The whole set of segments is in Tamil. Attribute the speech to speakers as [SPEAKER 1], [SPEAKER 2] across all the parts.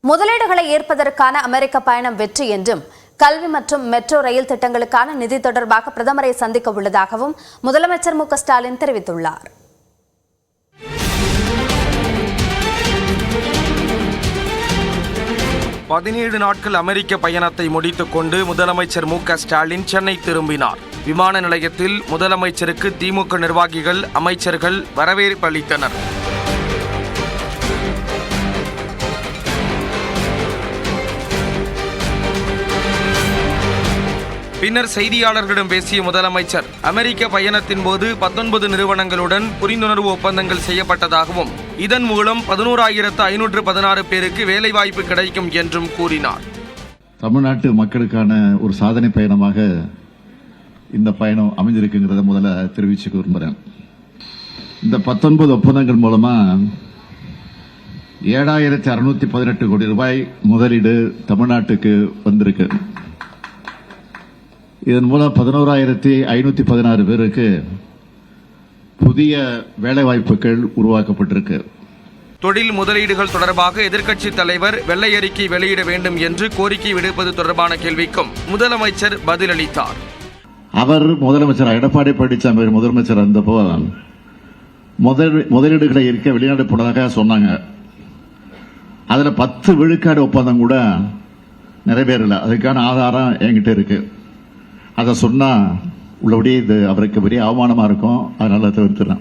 [SPEAKER 1] முதலீடுகளை ஏற்பதற்கான அமெரிக்க பயணம் வெற்றி என்றும் கல்வி மற்றும் மெட்ரோ ரயில் திட்டங்களுக்கான நிதி தொடர்பாக பிரதமரை சந்திக்க உள்ளதாகவும் முதலமைச்சர் மு க ஸ்டாலின் தெரிவித்துள்ளார்.
[SPEAKER 2] பதினேழு நாட்கள் அமெரிக்க பயணத்தை முடித்துக் கொண்டு முதலமைச்சர் மு க ஸ்டாலின் சென்னை திரும்பினார். விமான நிலையத்தில் முதலமைச்சருக்கு திமுக நிர்வாகிகள், அமைச்சர்கள் வரவேற்பு அளித்தனர். பின்னர் செய்தியாளர்களிடம் பேசிய முதலமைச்சர், அமெரிக்க பயணத்தின் போது 19 நிறுவனங்களுடன் புரிந்துணர்வு ஒப்பந்தங்கள் செய்யப்பட்டதாகவும் இதன் மூலம் 11,516 பேருக்கு வேலைவாய்ப்பு கிடைக்கும் என்றும் கூறினார்.
[SPEAKER 3] தமிழ்நாட்டு மக்களுக்கான ஒரு சாதனை பயணமாக இந்த பயணம் அமைஞ்சிருக்குங்கிறத முதல்ல தெரிவிச்சுக்க விரும்புகிறேன். இந்த 19 ஒப்பந்தங்கள் மூலமா 7,618 கோடி ரூபாய் முதலீடு தமிழ்நாட்டுக்கு வந்திருக்கு. இதன் மூலம் 11,516 பேருக்கு புதிய வேலைவாய்ப்புகள் உருவாக்கப்பட்டிருக்கு.
[SPEAKER 2] தொழில் முதலீடுகள் தொடர்பாக எதிர்க்கட்சித் தலைவர் வெள்ளை அறிக்கை வெளியிட வேண்டும் என்று கோரிக்கை விடுப்பது தொடர்பான கேள்விக்கும் முதலமைச்சர் பதிலளித்தார்.
[SPEAKER 3] அவர் முதலமைச்சர் எடப்பாடி பழனிசாமி முதலமைச்சர் இருந்தப்போ முதலீடுகளை இருக்க வெளிநாடு போனதாக சொன்னாங்க. அதுல 10 விழுக்காடு ஒப்பந்தம் கூட நிறைவேறல. அதுக்கான ஆதாரம் என்கிட்ட இருக்கு. அதை சொன்னா உள்ளபடியே இது அவருக்கு பெரிய அவமானமா இருக்கும். அதனால தவிர்த்துறேன்.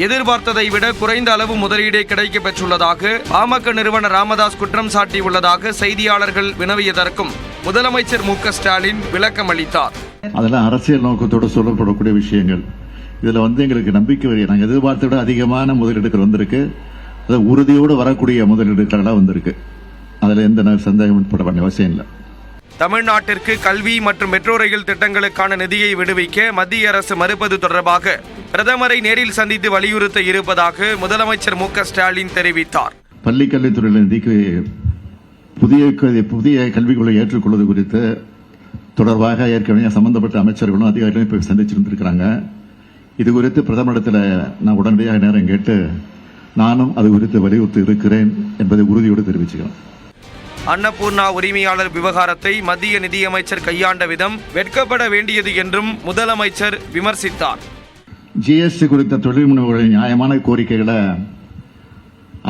[SPEAKER 2] எதிர்பார்த்ததை விட குறைந்த அளவு முதலீடே கிடைக்க பெற்றுள்ளதாக பாமக நிறுவனர் ராமதாஸ் குற்றம் சாட்டியுள்ளதாக செய்தியாளர்கள் வினவியதற்கும் முதலமைச்சர் மு க ஸ்டாலின் விளக்கம் அளித்தார்.
[SPEAKER 3] அதெல்லாம் அரசியல் நோக்கத்தோடு சொல்லப்படக்கூடிய விஷயங்கள். இதுல எங்களுக்கு நம்பிக்கை வரைய நாங்கள் எதிர்பார்த்த விட அதிகமான முதலீடுகள் வந்திருக்கு. அது உறுதியோடு வரக்கூடிய முதலீடுகள் வந்திருக்கு. அதுல எந்த சந்தேகம் பட வேண்டிய அவசியம் இல்லை.
[SPEAKER 2] தமிழ்நாட்டிற்கு கல்வி மற்றும் மெட்ரோ ரயில் திட்டங்களுக்கான நிதியை விடுவிக்க மத்திய அரசு மறுப்பது தொடர்பாக பிரதமரை நேரில் சந்தித்து வலியுறுத்த இருப்பதாக முதலமைச்சர் மு க ஸ்டாலின் தெரிவித்தார்.
[SPEAKER 3] பள்ளி கல்வித்துறையில் நிதிக்கு புதிய கல்விகளை ஏற்றுக்கொள்வது குறித்து தொடர்பாக ஏற்கனவே சம்பந்தப்பட்ட அமைச்சர்களும் அதிகாரிகளும் இப்ப சந்திச்சிருந்திருக்கிறாங்க. இது குறித்து பிரதமரிடத்தில் நான் உடனடியாக நேரம் கேட்டு நானும் அது குறித்து வலியுறுத்தி இருக்கிறேன் என்பதை உறுதியோடு தெரிவிச்சுக்கிறேன்.
[SPEAKER 2] அன்னபூர்ணா உரிமையாளர் விவகாரத்தை மத்திய நிதியமைச்சர் கையாண்ட விதம் வெட்கப்பட வேண்டியது என்றும் முதலமைச்சர் விமர்சித்தார்.
[SPEAKER 3] ஜிஎஸ்டி குறித்த தொழில் முனைவோர்களின் நியாயமான கோரிக்கைகளை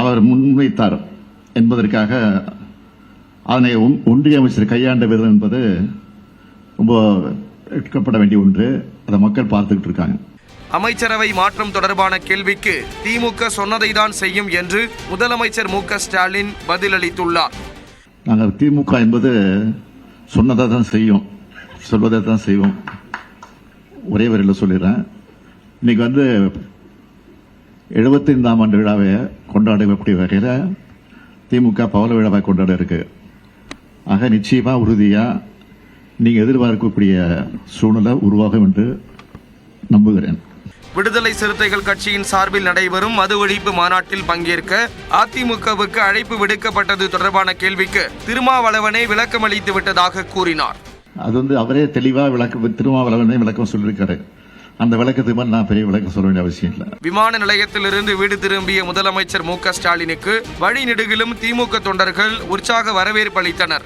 [SPEAKER 3] அவர் முன்வைத்தார் என்பதற்காக அதனை ஒன்றிய அமைச்சர் கையாண்ட விதம் என்பது ரொம்ப வெட்கப்பட வேண்டிய ஒன்று. அதை மக்கள் பார்த்துக்கிட்டு இருக்காங்க.
[SPEAKER 2] அமைச்சரவை மாற்றம் தொடர்பான கேள்விக்கு திமுக சொன்னதை தான் செய்யும் என்று முதலமைச்சர் மு க ஸ்டாலின் பதிலளித்துள்ளார்.
[SPEAKER 3] நாங்கள் திமுக என்பது சொன்னதை தான் செய்யும், சொல்வதை தான் செய்வோம். ஒரே வரையில் சொல்லிடுறேன். இன்னைக்கு 75ஆம் ஆண்டு விழாவை கொண்டாடக்கூடிய வகையில் திமுக பவள விழாவை கொண்டாட இருக்கு. ஆக நிச்சயமா உறுதியா நீங்க எதிர்பார்க்கக்கூடிய சூழ்நிலை உருவாகும் என்று நம்புகிறேன்.
[SPEAKER 2] விடுதலை சிறுத்தைகள் கட்சியின் சார்பில் நடைபெறும் மது ஒழிப்பு மாநாட்டில் பங்கேற்க அதிமுகவுக்கு அழைப்பு விடுக்கப்பட்டது தொடர்பான கேள்விக்கு திருமாவளவனே விளக்கம் அளித்து விட்டதாக கூறினார்.
[SPEAKER 3] அது அவரே தெளிவா திருமாவளவனே விளக்கம் சொல்லியிருக்காரு. அந்த விளக்கத்துக்கு மேல் நான் பெரிய விளக்கம் சொல்ல வேண்டிய அவசியம் இல்லை.
[SPEAKER 2] விமான நிலையத்திலிருந்து வீடு திரும்பிய முதலமைச்சர் மு க ஸ்டாலினுக்கு வழி நெடுகிலும் திமுக தொண்டர்கள் உற்சாக வரவேற்பு அளித்தனர்.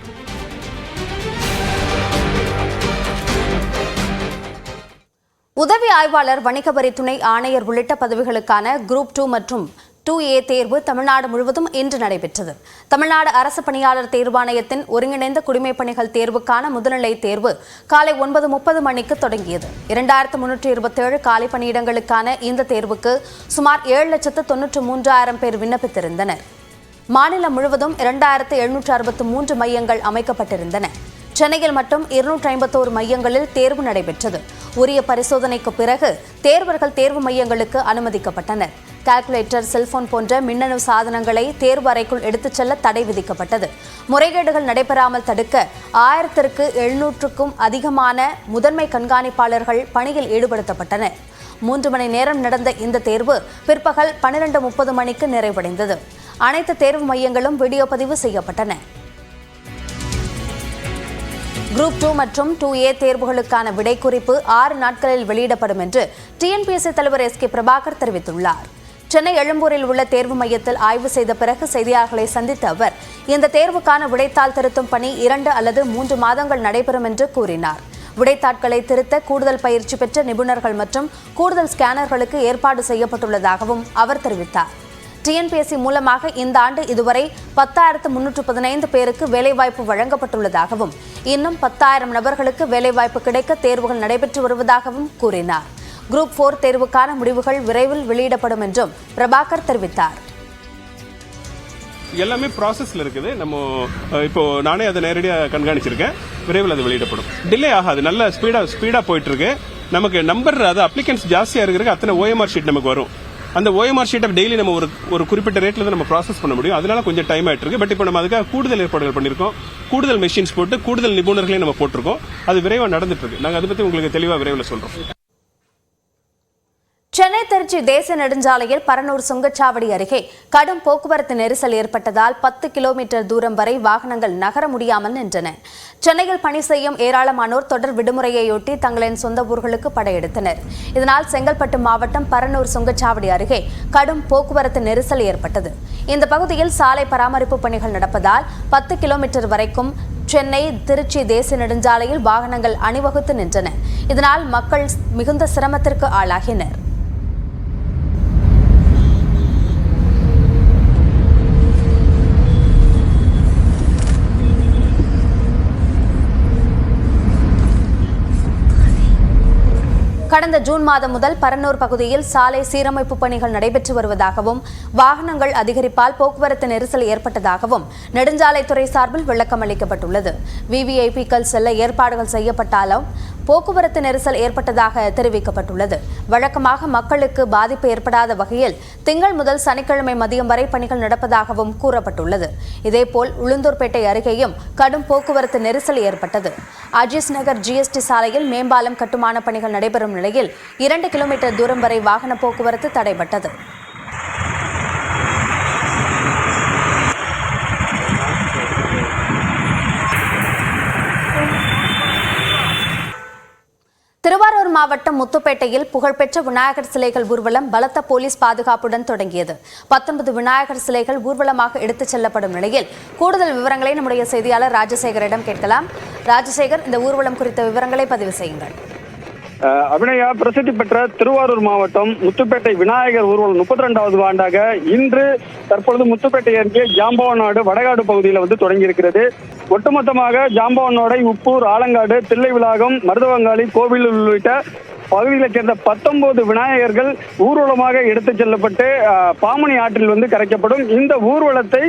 [SPEAKER 1] உதவி ஆய்வாளர், வணிக வரி துணை ஆணையர் உள்ளிட்ட பதவிகளுக்கான குரூப் 2 மற்றும் 2A தேர்வு தமிழ்நாடு முழுவதும் இன்று நடைபெற்றது. தமிழ்நாடு அரசு பணியாளர் தேர்வாணையத்தின் ஒருங்கிணைந்த குடிமைப் பணிகள் தேர்வுக்கான முதல்நிலை தேர்வு காலை 9:30 மணிக்கு தொடங்கியது. 2,327 காலி பணியிடங்களுக்கான இந்த தேர்வுக்கு சுமார் 7,93,000 பேர் விண்ணப்பித்திருந்தனர். மாநிலம் முழுவதும் 2,763 மையங்கள் அமைக்கப்பட்டிருந்தன. சென்னையில் மட்டும் 251 மையங்களில் தேர்வு நடைபெற்றது. உரிய பரிசோதனைக்கு பிறகு தேர்வர்கள் தேர்வு மையங்களுக்கு அனுமதிக்கப்பட்டனர். கால்குலேட்டர், செல்போன் போன்ற மின்னணு சாதனங்களை தேர்வு அறைக்குள் எடுத்துச் செல்ல தடை விதிக்கப்பட்டது. முறைகேடுகள் நடைபெறாமல் தடுக்க 1,700க்கும் அதிகமான முதன்மை கண்காணிப்பாளர்கள் பணியில் ஈடுபடுத்தப்பட்டனர். 3 மணி நேரம் நடந்த இந்த தேர்வு பிற்பகல் 12:30 மணிக்கு நிறைவடைந்தது. அனைத்து தேர்வு மையங்களும் வீடியோ பதிவு செய்யப்பட்டன. குரூப் 2 மற்றும் 2A தேர்வுகளுக்கான விடை குறிப்பு 6 நாட்களில் வெளியிடப்படும் என்று டிஎன்பிஎஸ்சி தலைவர் எஸ்.கே. பிரபாகர் தெரிவித்துள்ளார். சென்னை எழும்பூரில் உள்ள தேர்வு மையத்தில் ஆய்வு செய்த பிறகு செய்தியாளர்களை சந்தித்த அவர் இந்த தேர்வுக்கான விடைத்தாள் திருத்தும் பணி 2 அல்லது 3 மாதங்கள் நடைபெறும் என்று கூறினார். விடைத்தாட்களை திருத்த கூடுதல் பயிற்சி பெற்ற நிபுணர்கள் மற்றும் கூடுதல் ஸ்கேனர்களுக்கு ஏற்பாடு செய்யப்பட்டுள்ளதாகவும் அவர் தெரிவித்தார். டிஎன்பிஎஸ்சி மூலமாக இந்த ஆண்டு இதுவரை 10,315 பேருக்கு வேலைவாய்ப்பு வழங்கப்பட்டுள்ளதாகவும் இன்னும் 10,000 நபர்களுக்கு வேலைவாய்ப்பு கிடைக்க தேர்வுகள் நடைபெற்று வருவதாகவும் கூறினார். குரூப் 4 தேர்வுக்கான முடிவுகள் விரைவில் வெளியிடப்படும் என்றும் பிரபாகர் தெரிவித்தார்.
[SPEAKER 4] எல்லாமே ப்ராசஸ்ல இருக்குது. நம்ம இப்போ நானே அதை நேரடியாக கண்காணிச்சிருக்கேன். விரைவில் அது வெளியிடப்படும். டிலே ஆகாது. நல்ல ஸ்பீடா போயிட்டு இருக்கு. நமக்கு நம்பர் அது அப்ளிகன்ஸ் ஜாஸ்தியா இருக்கிறது அத்தனை ஓஎம்ஆர் ஷீட் நமக்கு வரும். அந்த ஓஎம்ஆர் ஷீட்டை டெய்லி நம்ம ஒரு குறிப்பிட்ட ரேட்ல தான் நம்ம ப்ராசஸ் பண்ண முடியும். அதனால கொஞ்சம் டைம் ஆயிட்டு இருக்கு. பட் இப்போ நம்ம அதுக்காக கூடுதல் ஏற்பாடுகள் பண்ணிருக்கோம். கூடுதல் மெஷின்ஸ் போட்டு கூடுதல் நிபுணர்களையும் நம்ம போட்டிருக்கோம். அது விரைவாக நடந்துட்டு இருக்கு. நாங்கள் அதை பத்தி உங்களுக்கு தெளிவாக விரைவில் சொல்றோம்.
[SPEAKER 1] சென்னை திருச்சி தேசிய நெடுஞ்சாலையில் பரனூர் சுங்கச்சாவடி அருகே கடும் போக்குவரத்து நெரிசல் ஏற்பட்டதால் 10 கிலோமீட்டர் தூரம் வரை வாகனங்கள் நகர முடியாமல் நின்றன. சென்னையில் பணி செய்யும் ஏராளமானோர் தொடர் விடுமுறையொட்டி தங்களின் சொந்த ஊர்களுக்கு படையெடுத்தனர். இதனால் செங்கல்பட்டு மாவட்டம் பரனூர் சுங்கச்சாவடி அருகே கடும் போக்குவரத்து நெரிசல் ஏற்பட்டது. இந்த பகுதியில் சாலை பராமரிப்பு பணிகள் நடப்பதால் 10 கிலோமீட்டர் வரைக்கும் சென்னை திருச்சி தேசிய நெடுஞ்சாலையில் வாகனங்கள் அணிவகுத்து நின்றன. இதனால் மக்கள் மிகுந்த சிரமத்திற்கு ஆளாகினர். கடந்த ஜூன் மாதம் முதல் பரனூர் பகுதியில் சாலை சீரமைப்பு பணிகள் நடைபெற்று வருவதாகவும் வாகனங்கள் அதிகரிப்பால் போக்குவரத்து நெரிசல் ஏற்பட்டதாகவும் நெடுஞ்சாலைத்துறை சார்பில் விளக்கம் அளிக்கப்பட்டுள்ளது. விவிஐபிக்கள் செல்ல ஏற்பாடுகள் செய்யப்பட்டாலும் போக்குவரத்து நெரிசல் ஏற்பட்டதாக தெரிவிக்கப்பட்டுள்ளது. வழக்கமாக மக்களுக்கு பாதிப்பு ஏற்படாத வகையில் திங்கள் முதல் சனிக்கிழமை மதியம் வரை பணிகள் நடப்பதாகவும் கூறப்பட்டுள்ளது. இதேபோல் உளுந்தூர்பேட்டை அருகேயும் கடும் போக்குவரத்து நெரிசல் ஏற்பட்டது. அஜீஸ் நகர் ஜிஎஸ்டி சாலையில் மேம்பாலம் கட்டுமான பணிகள் நடைபெறும் நிலையில் 2 கிலோமீட்டர் தூரம் வரை வாகன போக்குவரத்து தடைபட்டது. திருவாரூர் மாவட்டம் முத்துப்பேட்டையில் புகழ்பெற்ற விநாயகர் சிலைகள் ஊர்வலம் பலத்த போலீஸ் பாதுகாப்புடன் தொடங்கியது. 19 விநாயகர் சிலைகள் ஊர்வலமாக எடுத்துச் செல்லப்படும் நிலையில் கூடுதல் விவரங்களை நம்முடைய செய்தியாளர் ராஜசேகரிடம் கேட்கலாம். ராஜசேகர், இந்த ஊர்வலம் குறித்த விவரங்களை பதிவு செய்யுங்கள்.
[SPEAKER 5] அபிநயா, பிரசித்தி பெற்ற திருவாரூர் மாவட்டம் முத்துப்பேட்டை விநாயகர் ஊர்வலம் 32வது ஆண்டாக இன்று தற்பொழுது முத்துப்பேட்டை அருகே ஜாம்பவநாடு வடகாடு பகுதியில் தொடங்கி இருக்கிறது. ஒட்டுமொத்தமாக ஜாம்பவநாடை, உப்பூர், ஆலங்காடு, தில்லைவிளாகம், மருதவங்காளி, கோவில் உள்ளிட்ட பகுதிகளைச் சேர்ந்த 19 விநாயகர்கள் ஊர்வலமாக எடுத்துச் செல்லப்பட்டு பாமணி ஆற்றில் கரைக்கப்படும். இந்த ஊர்வலத்தை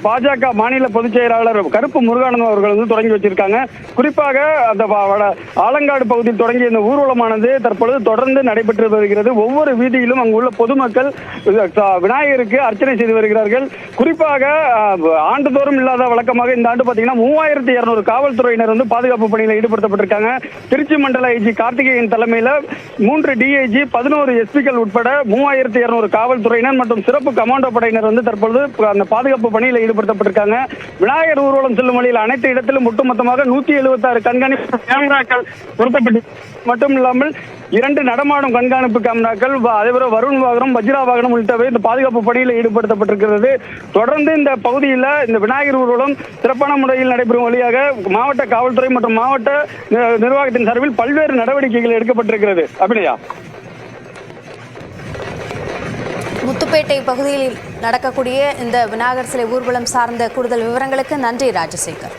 [SPEAKER 5] பாஜக மாநில பொதுச் செயலாளர் கருப்பு முருகானந்தம் அவர்கள் தொடங்கி வச்சிருக்காங்க. குறிப்பாக அந்த ஆலங்காடு பகுதியில் தொடங்கிய இந்த ஊர்வலமானது தற்பொழுது தொடர்ந்து நடைபெற்று வருகிறது. ஒவ்வொரு வீதியிலும் அங்குள்ள பொதுமக்கள் விநாயகருக்கு அர்ச்சனை செய்து வருகிறார்கள். குறிப்பாக ஆண்டுதோறும் இல்லாத வழக்கமாக இந்த ஆண்டு பார்த்தீங்கன்னா 3200 காவல்துறையினர் பாதுகாப்பு பணியில் ஈடுபடுத்தப்பட்டிருக்காங்க. திருச்சி மண்டல ஐஜி கார்த்திகேயன் தலைமையில் 3 டிஐஜி, 11 எஸ்பிக்கள் உட்பட 3200 காவல்துறையினர் மற்றும் சிறப்பு கமாண்டோ படையினர் தற்பொழுது அந்த பாதுகாப்பு பணியில் ஈடுபடுத்தப்பட்டிருக்காங்க. விநாயகர் ஊர்வலம் செல்லும் வழியில் அனைத்து இடத்திலும் ஒட்டுமொத்தமாக 176 கண்காணிப்பு கேமராக்கள் பொருத்தப்பட்டு மட்டும் இல்லாமல் 2 நடமாடும் கண்காணிப்பு கேமராக்கள், அதேபோல வருண் வாகனம், வஜ்ரா வாகனம் உள்ளிட்டவை இந்த பாதுகாப்பு பணியில் ஈடுபடுத்தப்பட்டிருக்கிறது. தொடர்ந்து இந்த பகுதியில் இந்த விநாயகர் ஊர்வலம் சிறப்பான முறையில் நடைபெறும் வழியாக மாவட்ட காவல்துறை மற்றும் மாவட்ட நிர்வாகத்தின் சார்பில் பல்வேறு நடவடிக்கைகள் எடுக்கப்பட்டிருக்கிறது. அபிநயா,
[SPEAKER 1] முத்துப்பேட்டை பகுதியில் நடக்கக்கூடிய இந்த விநாயகர் சிலை ஊர்வலம் சார்ந்த கூடுதல் விவரங்களுக்கு நன்றி ராஜசேகர்.